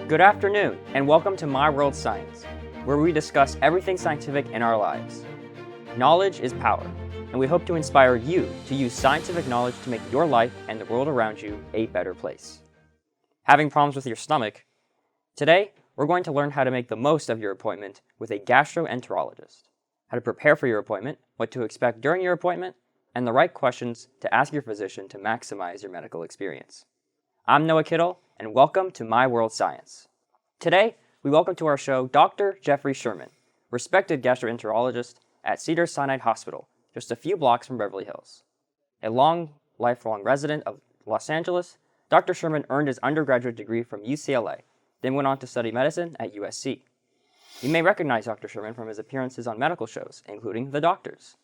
Good afternoon, and welcome to My World Science, where we discuss everything scientific in our lives. Knowledge is power, and we hope to inspire you to use scientific knowledge to make your life and the world around you a better place. Having problems with your stomach? Today, we're going to learn how to make the most of your appointment with a gastroenterologist, how to prepare for your appointment, what to expect during your appointment, and the right questions to ask your physician to maximize your medical experience. I'm Noah Kittle, and welcome to My World Science. Today, we welcome to our show Dr. Jeffrey Sherman, respected gastroenterologist at Cedars-Sinai Hospital, just a few blocks from Beverly Hills. A lifelong resident of Los Angeles, Dr. Sherman earned his undergraduate degree from UCLA, then went on to study medicine at USC. You may recognize Dr. Sherman from his appearances on medical shows, including The Doctors.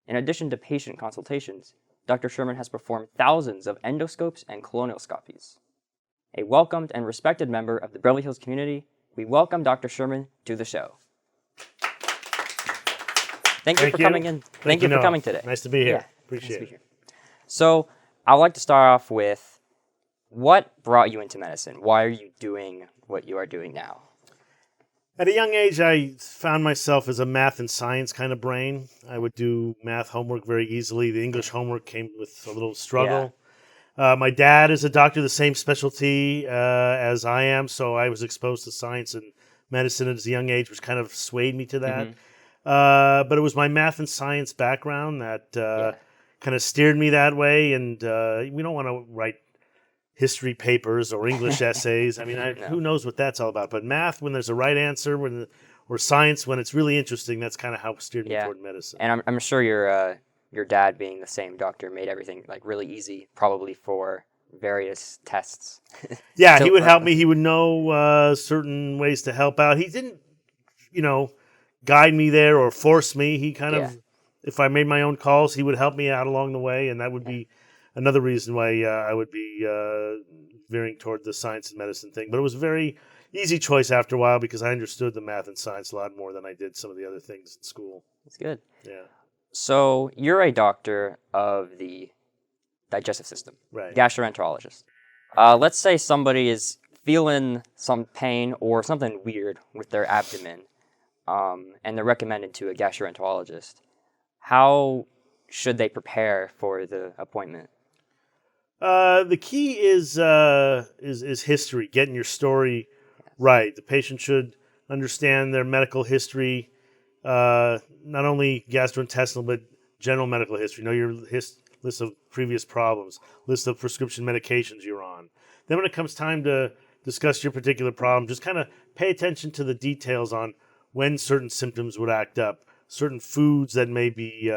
In addition to patient consultations, Dr. Sherman has performed thousands of endoscopes and colonoscopies. A welcomed and respected member of the Beverly Hills community, we welcome Dr. Sherman to the show. Thank you for coming in. Thank you for coming today. Nice to be here. Yeah, Appreciate it. So, I'd like to start off with, what brought you into medicine? Why are you doing what you are doing now? At a young age, I found myself as a math and science kind of brain. I would do math homework very easily. The English homework came with a little struggle. My dad is a doctor, the same specialty as I am, so I was exposed to science and medicine at a young age, which kind of swayed me to that. But it was my math and science background that kind of steered me that way, and we don't want to write history papers or English essays. I mean, who knows what that's all about? But math, when there's a right answer, or science, when it's really interesting, that's kind of how it steered me toward medicine. And I'm sure your dad, being the same doctor, made everything like really easy, probably for various tests. Yeah, so, he would help me. He would know certain ways to help out. He didn't, guide me there or force me. He kind of, if I made my own calls, he would help me out along the way, and that would be another reason why I would be veering toward the science and medicine thing. But it was a very easy choice after a while because I understood the math and science a lot more than I did some of the other things in school. That's good. Yeah. So you're a doctor of the digestive system, right? Gastroenterologist. Let's say somebody is feeling some pain or something weird with their abdomen, and they're recommended to a gastroenterologist. How should they prepare for the appointment? The key is history, getting your story right. The patient should understand their medical history, not only gastrointestinal, but general medical history. Know your list of previous problems, list of prescription medications you're on. Then when it comes time to discuss your particular problem, just kind of pay attention to the details on when certain symptoms would act up, certain foods that may be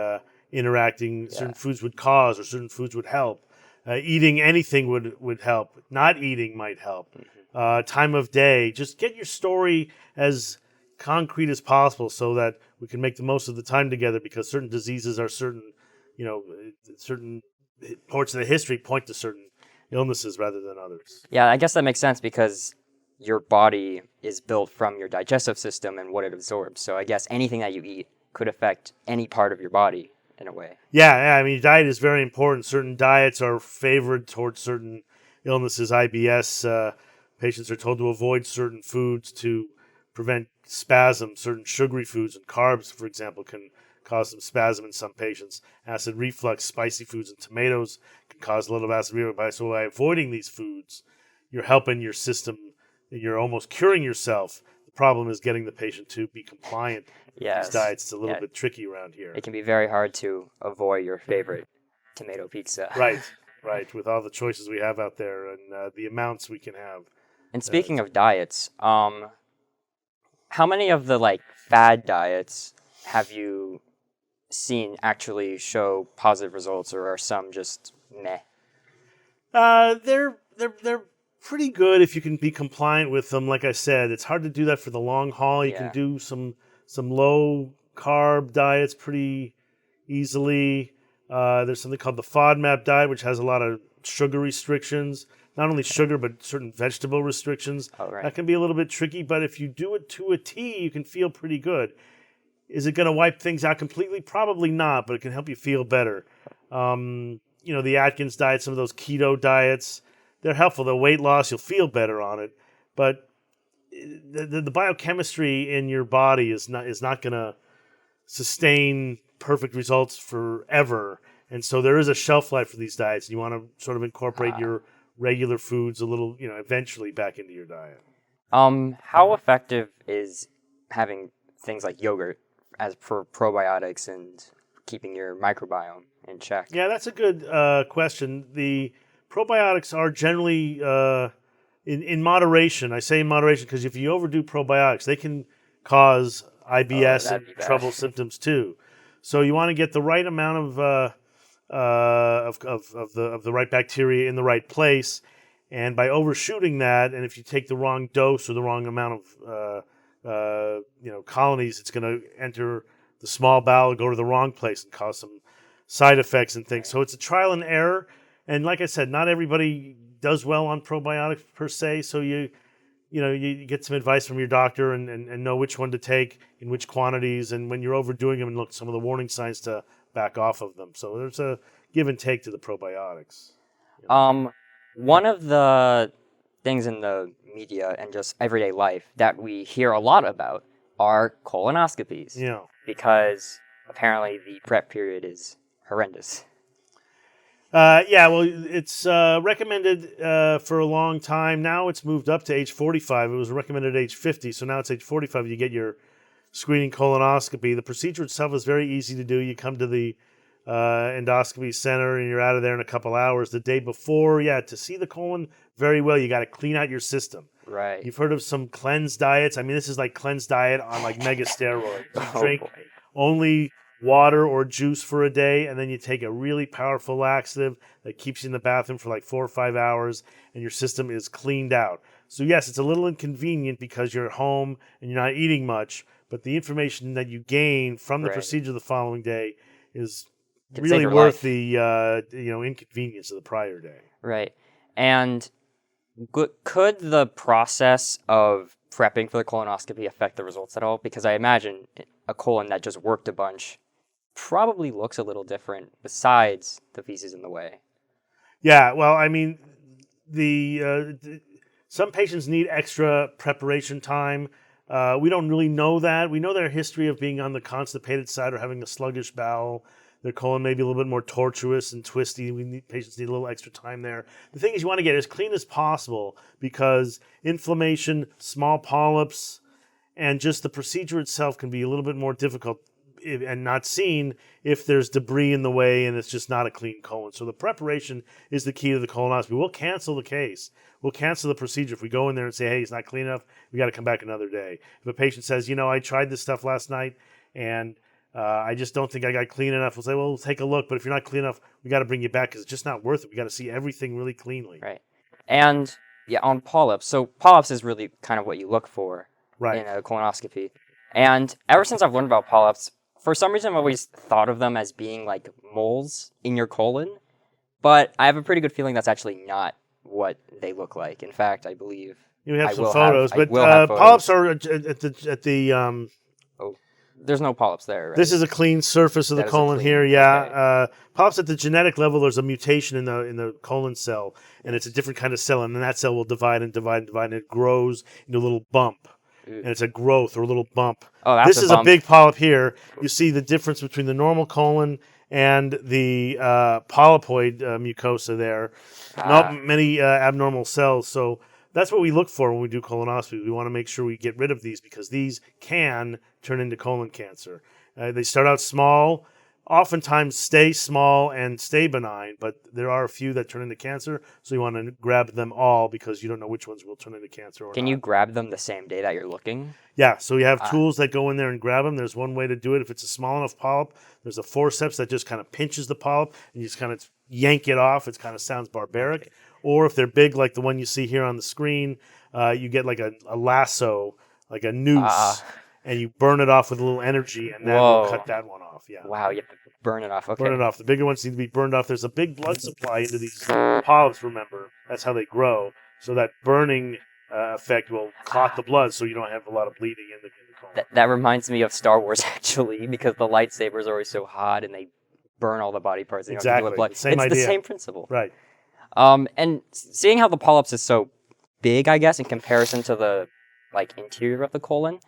interacting, certain foods would cause or certain foods would help. Eating anything would help. Not eating might help. Time of day. Just get your story as concrete as possible so that we can make the most of the time together, because certain diseases are certain parts of the history point to certain illnesses rather than others. Yeah, I guess that makes sense because your body is built from your digestive system and what it absorbs. So I guess anything that you eat could affect any part of your body in a way. Yeah, I mean, diet is very important. Certain diets are favored towards certain illnesses. IBS, patients are told to avoid certain foods to prevent spasm. Certain sugary foods and carbs, for example, can cause some spasm in some patients. Acid reflux, spicy foods, and tomatoes can cause a little acid reflux. So by avoiding these foods, you're helping your system. You're almost curing yourself. The problem is getting the patient to be compliant. These diets, it's a little bit tricky around here. It can be very hard to avoid your favorite tomato pizza. Right. With all the choices we have out there and the amounts we can have. And speaking of diets, how many of the fad diets have you seen actually show positive results, or are some just meh? They're pretty good if you can be compliant with them. Like I said, it's hard to do that for the long haul. You can do some low carb diets pretty easily. There's something called the FODMAP diet, which has a lot of sugar restrictions. Not only sugar, but certain vegetable restrictions. Oh, right. That can be a little bit tricky, but if you do it to a T, you can feel pretty good. Is it going to wipe things out completely? Probably not, but it can help you feel better. The Atkins diet, some of those keto diets, they're helpful. The weight loss, you'll feel better on it. But the biochemistry in your body is not going to sustain perfect results forever, and so there is a shelf life for these diets. You want to sort of incorporate your regular foods a little, eventually back into your diet. How effective is having things like yogurt as for probiotics and keeping your microbiome in check? Yeah, that's a good question. The probiotics are generally in moderation. I say in moderation because if you overdo probiotics, they can cause IBS and trouble symptoms too. So you want to get the right amount of the right bacteria in the right place, and by overshooting that, and if you take the wrong dose or the wrong amount of colonies, it's going to enter the small bowel, go to the wrong place, and cause some side effects and things. So it's a trial and error, and like I said, not everybody does well on probiotics per se. So you get some advice from your doctor and know which one to take in which quantities, and when you're overdoing them, and look some of the warning signs to back off of them. So there's a give and take to the probiotics. One of the things in the media and just everyday life that we hear a lot about are colonoscopies. Yeah. Because apparently the prep period is horrendous. Well, it's recommended for a long time. Now it's moved up to age 45. It was recommended at age 50, so now it's age 45. You get your screening colonoscopy. The procedure itself is very easy to do. You come to the endoscopy center, and you're out of there in a couple hours. The day before, to see the colon very well, you got to clean out your system. Right. You've heard of some cleanse diets. I mean, this is like cleanse diet on like mega steroids. You drink only water or juice for a day, and then you take a really powerful laxative that keeps you in the bathroom for like 4 or 5 hours, and your system is cleaned out. So yes, it's a little inconvenient because you're at home and you're not eating much, but the information that you gain from the procedure the following day is really worth the inconvenience of the prior day. Right. And could the process of prepping for the colonoscopy affect the results at all? Because I imagine a colon that just worked a bunch probably looks a little different besides the feces in the way. Yeah, well, I mean, some patients need extra preparation time. We don't really know that. We know their history of being on the constipated side or having a sluggish bowel. Their colon may be a little bit more tortuous and twisty. Patients need a little extra time there. The thing is, you want to get as clean as possible because inflammation, small polyps, and just the procedure itself can be a little bit more difficult and not seen if there's debris in the way and it's just not a clean colon. So the preparation is the key to the colonoscopy. We'll cancel the case. We'll cancel the procedure if we go in there and say, hey, it's not clean enough. We got to come back another day. If a patient says, I tried this stuff last night and I just don't think I got clean enough, we'll say, well, we'll take a look. But if you're not clean enough, we got to bring you back because it's just not worth it. We got to see everything really cleanly. Right. And on polyps. So polyps is really kind of what you look for in a colonoscopy. And ever since I've learned about polyps, for some reason I've always thought of them as being like moles in your colon. But I have a pretty good feeling that's actually not what they look like. In fact, I believe you have some photos, but polyps are at the there's no polyps there, right? This is a clean surface of the colon here. Yeah. Okay. Polyps at the genetic level, there's a mutation in the colon cell, and it's a different kind of cell, and then that cell will divide and divide and divide, and it grows into a little bump. And it's a growth or a little bump. Oh, that's this is a big polyp here. You see the difference between the normal colon and the polypoid mucosa there. Not many abnormal cells. So that's what we look for when we do colonoscopy. We want to make sure we get rid of these because these can turn into colon cancer. They start out small, oftentimes stay small and stay benign, but there are a few that turn into cancer, so you want to grab them all because you don't know which ones will turn into cancer or not. Can you grab them the same day that you're looking? Yeah, so we have tools that go in there and grab them. There's one way to do it. If it's a small enough polyp, there's a forceps that just kind of pinches the polyp, and you just kind of yank it off. It kind of sounds barbaric. Okay. Or if they're big, like the one you see here on the screen, you get like a lasso, like a noose, and you burn it off with a little energy, and that will cut that one off. Yeah. Wow, you have to burn it off. Okay. Burn it off. The bigger ones need to be burned off. There's a big blood supply into these polyps, remember. That's how they grow. So that burning effect will clot the blood so you don't have a lot of bleeding in the colon. That reminds me of Star Wars, actually, because the lightsabers are always so hot and they burn all the body parts. Exactly. Blood. Same it's idea. The same principle. Right. And seeing how the polyps is so big, I guess, in comparison to the like interior of the colon.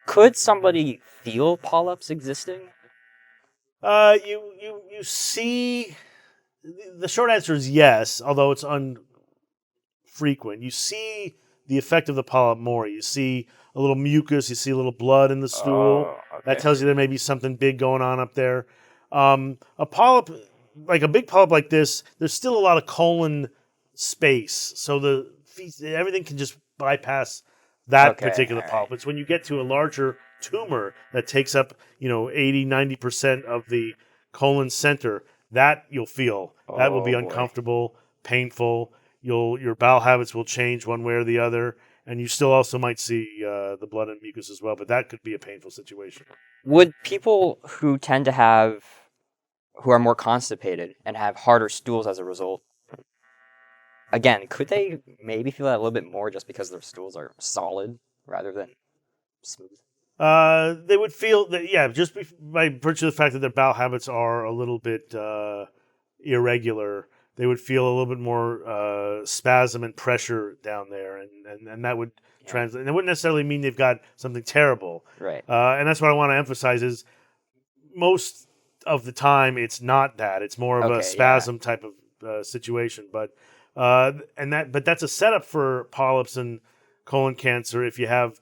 Could somebody feel polyps existing? You see, the short answer is yes, although it's unfrequent. You see the effect of the polyp more. You see a little mucus, you see a little blood in the stool. Oh, okay. That tells you there may be something big going on up there. A polyp, like a big polyp like this, there's still a lot of colon space, so everything can just bypass that particular polyp. It's when you get to a larger tumor that takes up 80-90% of the colon center that you'll feel. That will be uncomfortable, painful. Your bowel habits will change one way or the other, and you still also might see the blood and mucus as well, but that could be a painful situation. Would people who are more constipated and have harder stools as a result, again, could they maybe feel that a little bit more just because their stools are solid rather than smooth? They would feel that, just by virtue of the fact that their bowel habits are a little bit irregular, they would feel a little bit more spasm and pressure down there, and that would translate. And it wouldn't necessarily mean they've got something terrible. Right. And that's what I want to emphasize is most of the time it's not that. It's more of a spasm type of situation. But that's a setup for polyps and colon cancer. If you have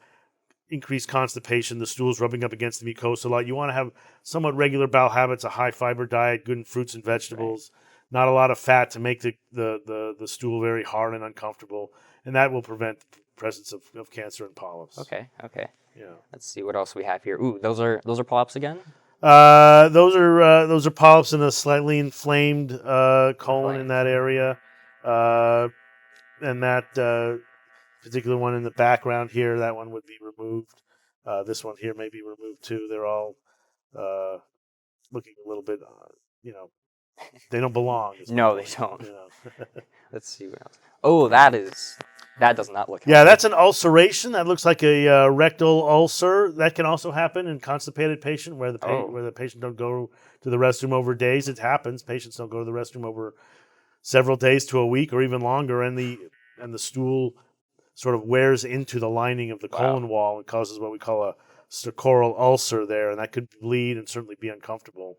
increased constipation, the stool's rubbing up against the mucosa a lot, you want to have somewhat regular bowel habits, a high fiber diet, good in fruits and vegetables, not a lot of fat to make the stool very hard and uncomfortable, and that will prevent the presence of cancer and polyps. Okay. Yeah. Let's see what else we have here. Ooh, those are polyps again? Those are polyps in a slightly inflamed colon in that area, and that particular one in the background here, that one would be removed. This one here may be removed too. They're all looking a little bit, they don't belong. No, they don't. Let's see what else. Oh, that does not look healthy. Yeah, that's an ulceration. That looks like a rectal ulcer. That can also happen in constipated patient where the patient don't go to the restroom over days. It happens. Patients don't go to the restroom over several days to a week or even longer, and the stool sort of wears into the lining of the colon wall and causes what we call a stochastic ulcer there, and that could bleed and certainly be uncomfortable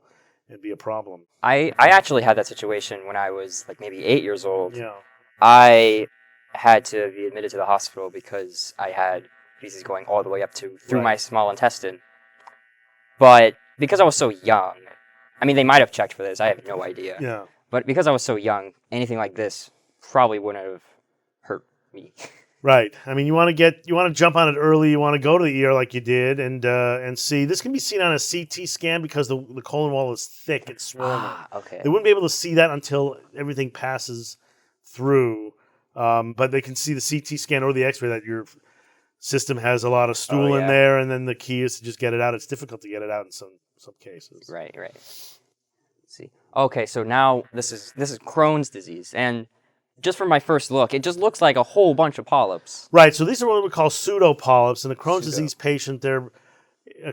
and be a problem. I actually had that situation when I was like maybe 8 years old. Yeah. I had to be admitted to the hospital because I had feces going all the way up through my small intestine. But because I was so young, I mean, they might have checked for this. I have no idea. Yeah. But because I was so young, anything like this probably wouldn't have hurt me. Right. I mean, you want to jump on it early. You want to go to the ER like you did and see. This can be seen on a CT scan because the colon wall is thick and swollen. Okay. They wouldn't be able to see that until everything passes through. But they can see the CT scan or the X-ray that your system has a lot of stool in there, and then the key is to just get it out. It's difficult to get it out in some cases. Right. Let's see. Okay, so now this is Crohn's disease, and just from my first look, it just looks like a whole bunch of polyps. Right. So these are what we call pseudopolyps. In a Crohn's disease patient, their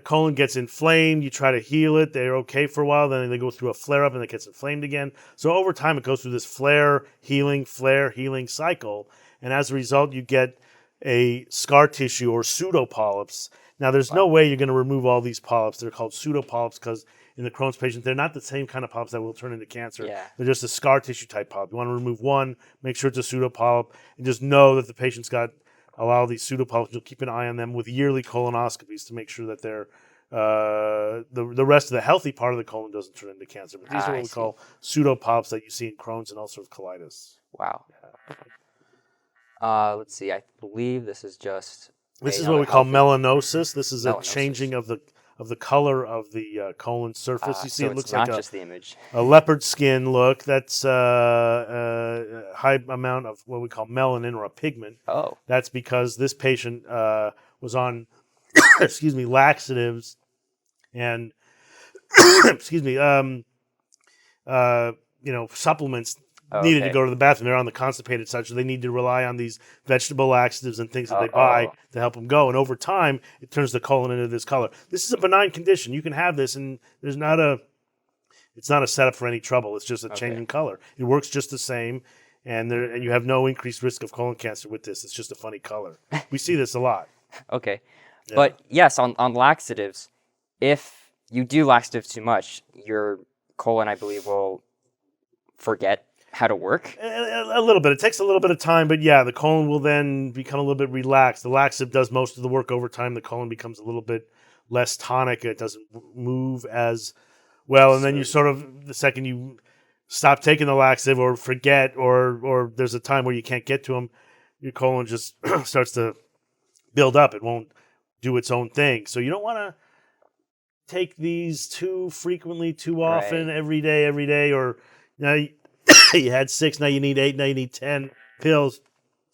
colon gets inflamed. You try to heal it. They're okay for a while. Then they go through a flare-up and it gets inflamed again. So over time, it goes through this flare, healing cycle. And as a result, you get a scar tissue or pseudopolyps. Now, there's no way you're going to remove all these polyps. They're called pseudopolyps because in the Crohn's patient, they're not the same kind of polyps that will turn into cancer. Yeah. They're just a scar tissue type polyp. You want to remove one, make sure it's a pseudopolyp, and just know that the patient's got a lot of these pseudopolyps. You'll keep an eye on them with yearly colonoscopies to make sure that they're the rest of the healthy part of the colon doesn't turn into cancer. But these are what we call pseudopolyps that you see in Crohn's and ulcerative colitis. Wow. Yeah. Let's see. I believe this is just. This is what we call melanosis. This is a changing of the color of the colon surface. You see, so it looks not like just the image. a leopard skin look. That's a high amount of what we call melanin or a pigment. Oh. That's because this patient was on, laxatives and, supplements. Needed to go to the bathroom. They're on the constipated side, so they need to rely on these vegetable laxatives and things that they buy to help them go. And over time, it turns the colon into this color. This is a benign condition. You can have this, and it's not a setup for any trouble. It's just a change in color. It works just the same, and you have no increased risk of colon cancer with this. It's just a funny color. We see this a lot. Okay. Yeah. But yes, on laxatives, if you do laxatives too much, your colon, I believe, will forget how to work. A little bit. It takes a little bit of time, but yeah, the colon will then become a little bit relaxed. The laxative does most of the work over time. The colon becomes a little bit less tonic. It doesn't move as well. And then you sort of, the second you stop taking the laxative or forget, or there's a time where you can't get to them, your colon just starts to build up. It won't do its own thing. So you don't want to take these too frequently, too often, every day, or you had 6, now you need 8, now you need 10 pills.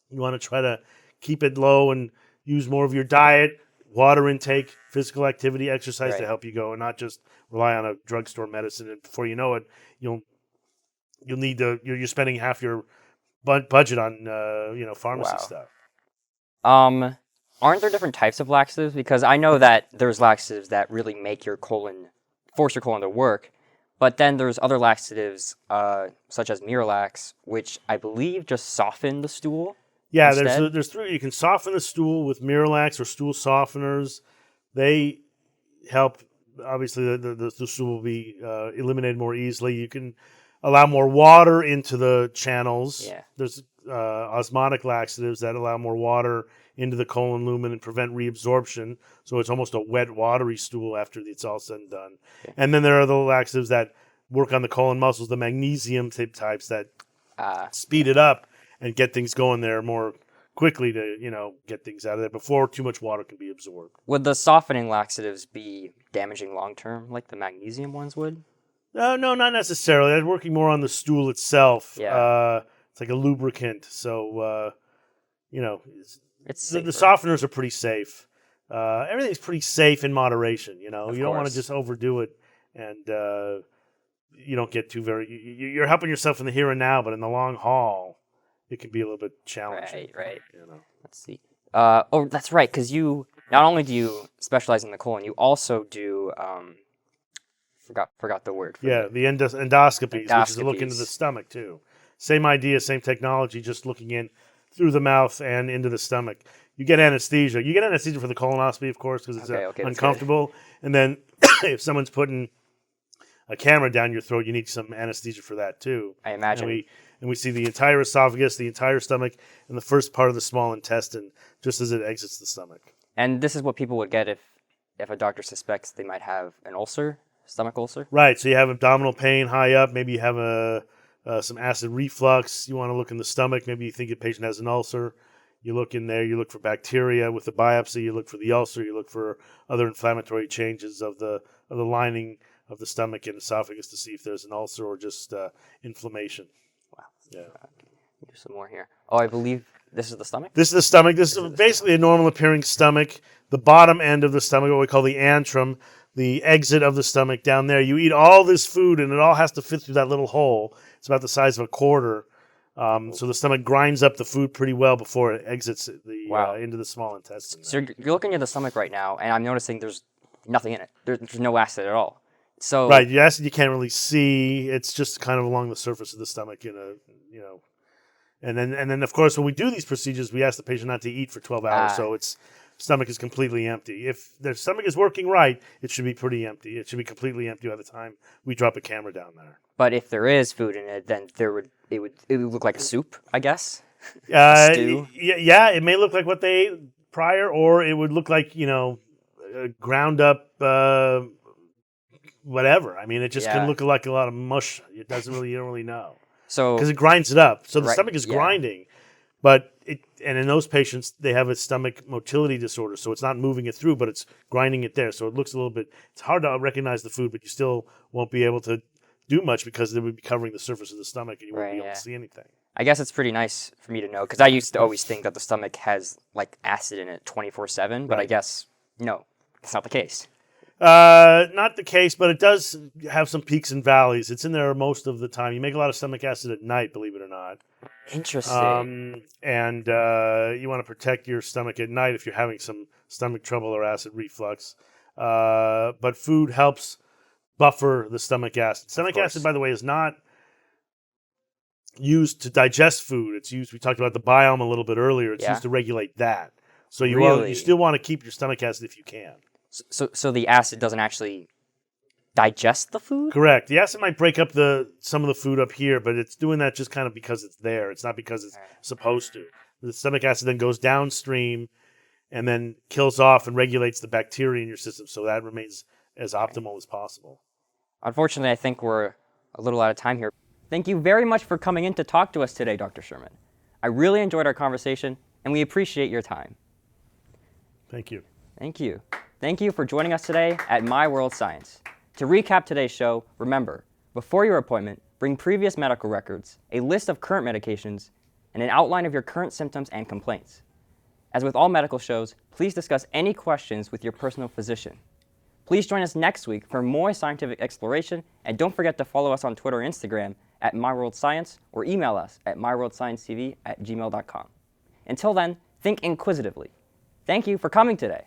You want to try to keep it low and use more of your diet, water intake, physical activity, exercise to help you go, and not just rely on a drugstore medicine. And before you know it, you'll need to. You're spending half your budget on pharmacy stuff. Aren't there different types of laxatives? Because I know that there's laxatives that really make your colon, force your colon to work. But then there's other laxatives, such as Miralax, which I believe just soften the stool. Yeah, instead. there's 3. You can soften the stool with Miralax or stool softeners. They help. Obviously, the stool will be eliminated more easily. You can allow more water into the channels. Yeah. There's osmotic laxatives that allow more water into the colon lumen and prevent reabsorption. So it's almost a wet, watery stool after it's all said and done. Okay. And then there are the laxatives that work on the colon muscles, the magnesium types that speed it up and get things going there more quickly to, get things out of there before too much water can be absorbed. Would the softening laxatives be damaging long-term like the magnesium ones would? No, not necessarily. They're working more on the stool itself. Yeah. It's like a lubricant. So, it's the softeners are pretty safe. Everything's pretty safe in moderation. You don't want to just overdo it, and you don't get too you're helping yourself in the here and now, but in the long haul, it can be a little bit challenging. Right. Let's see. That's right, because you not only do you specialize in the colon, you also do forgot the word. The endoscopies, which is a look into the stomach too. Same idea, same technology, just looking in through the mouth and into the stomach. You get anesthesia. You get anesthesia for the colonoscopy, of course, because it's uncomfortable. And then if someone's putting a camera down your throat, you need some anesthesia for that too. I imagine. And we see the entire esophagus, the entire stomach, and the first part of the small intestine, just as it exits the stomach. And this is what people would get if a doctor suspects they might have an ulcer, stomach ulcer? Right. So you have abdominal pain high up. Maybe you have some acid reflux. You want to look in the stomach. Maybe you think your patient has an ulcer. You look in there. You look for bacteria with the biopsy. You look for the ulcer. You look for other inflammatory changes of the lining of the stomach and esophagus to see if there's an ulcer or just inflammation. Wow. Yeah. There's some more here. Oh, I believe this is the stomach? This is the stomach. This is basically a normal appearing stomach. The bottom end of the stomach, what we call the antrum, the exit of the stomach down there. You eat all this food and it all has to fit through that little hole. It's about the size of a quarter. So the stomach grinds up the food pretty well before it exits into the small intestine. So you're looking at the stomach right now, and I'm noticing there's nothing in it. There's no acid at all. So right, the acid you can't really see. It's just kind of along the surface of the stomach, And then of course when we do these procedures, we ask the patient not to eat for 12 hours, so its stomach is completely empty. If their stomach is working right, it should be pretty empty. It should be completely empty by the time we drop a camera down there. But if there is food in it, then it would look like a soup, I guess. Stew. Yeah, it may look like what they ate prior, or it would look like ground up whatever. I mean, it just can look like a lot of mush. It doesn't really, you don't really know. So because it grinds it up, so the stomach is grinding, but and in those patients they have a stomach motility disorder, so it's not moving it through, but it's grinding it there. So it looks a little bit. It's hard to recognize the food, but you still won't be able to do much because it would be covering the surface of the stomach, and you won't be able to see anything. I guess it's pretty nice for me to know because I used to always think that the stomach has like acid in it 24/7, but I guess no, it's not the case. Not the case, but it does have some peaks and valleys. It's in there most of the time. You make a lot of stomach acid at night, believe it or not. Interesting. And you want to protect your stomach at night if you're having some stomach trouble or acid reflux. But food helps buffer the stomach acid. Stomach acid, by the way, is not used to digest food. It's used. We talked about the biome a little bit earlier. It's Yeah. used to regulate that. So you Really? still want to keep your stomach acid if you can. So the acid doesn't actually digest the food? Correct. The acid might break up some of the food up here, but it's doing that just kind of because it's there. It's not because it's supposed to. The stomach acid then goes downstream and then kills off and regulates the bacteria in your system, so that remains as optimal as possible. Unfortunately, I think we're a little out of time here. Thank you very much for coming in to talk to us today, Dr. Sherman. I really enjoyed our conversation, and we appreciate your time. Thank you. Thank you. Thank you for joining us today at My World Science. To recap today's show, remember, before your appointment, bring previous medical records, a list of current medications, and an outline of your current symptoms and complaints. As with all medical shows, please discuss any questions with your personal physician. Please join us next week for more scientific exploration, and don't forget to follow us on Twitter and Instagram at MyWorldScience or email us at myworldsciencetv@gmail.com. Until then, think inquisitively. Thank you for coming today.